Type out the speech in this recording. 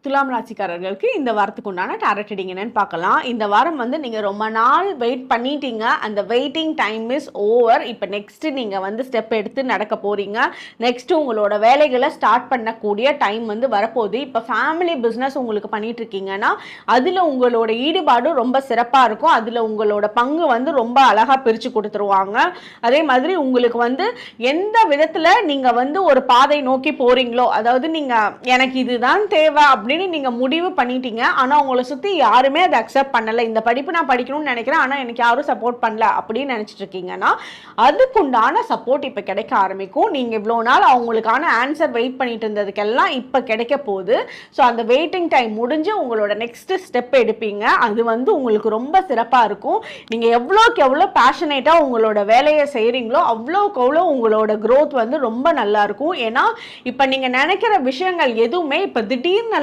துலாம் ராசிக்காரர்களுக்கு இந்த வாரத்துக்கு உண்டான டாரட் ரீடிங் என்னன்னு பார்க்கலாம். இந்த வாரம் வந்து நீங்கள் ரொம்ப நாள் வெயிட் பண்ணிட்டீங்க. அந்த வெயிட்டிங் டைம் இஸ் ஓவர். இப்போ நெக்ஸ்ட்டு நீங்கள் வந்து ஸ்டெப் எடுத்து நடக்க போகிறீங்க. நெக்ஸ்ட்டு உங்களோட வேலைகளை ஸ்டார்ட் பண்ணக்கூடிய டைம் வந்து வரப்போகுது. இப்போ ஃபேமிலி பிஸ்னஸ் உங்களுக்கு பண்ணிட்டு இருக்கீங்கன்னா அதில் உங்களோட ஈடுபாடு ரொம்ப சிறப்பாக இருக்கும். அதில் உங்களோட பங்கு வந்து ரொம்ப அழகாக பிரித்து கொடுத்துருவாங்க. அதே மாதிரி உங்களுக்கு வந்து எந்த விதத்தில் நீங்கள் வந்து ஒரு பாதை நோக்கி போகிறீங்களோ, அதாவது நீங்கள் எனக்கு இதுதான் தேவை அப்படின்னு நீங்க முடிவு பண்ணிட்டீங்க. ஆனா உங்களை சுத்தி யாருமே அதை அக்செப்ட் பண்ணல. இந்த படிப்பு நான் படிக்கணும்னு நினைக்கிறேன், ஆனா எனக்கு யாரும் சப்போர்ட் பண்ணல அப்படின்னு நினைச்சிட்டு இருக்கீங்கன்னா அதுக்குண்டான சப்போர்ட் இப்ப கிடைக்க ஆரம்பிக்கும். நீங்க இவ்வளவு நாள் அவங்களுக்கான ஆன்சர் வெயிட் பண்ணிட்டு இருந்ததுக்கெல்லாம் இப்ப கிடைக்க போகுது. ஸோ அந்த வெயிட்டிங் டைம் முடிஞ்சு உங்களோட நெக்ஸ்ட் ஸ்டெப் எடுப்பீங்க. அது வந்து உங்களுக்கு ரொம்ப சிறப்பா இருக்கும். நீங்க எவ்வளோக்கு எவ்வளோ பேஷனேட்டா உங்களோட வேலையை செய்யறீங்களோ அவ்வளோக்கு எவ்வளோ உங்களோட growth வந்து ரொம்ப நல்லா இருக்கும். ஏன்னா இப்ப நீங்க நினைக்கிற விஷயங்கள் எதுவுமே இப்ப திடீர்னு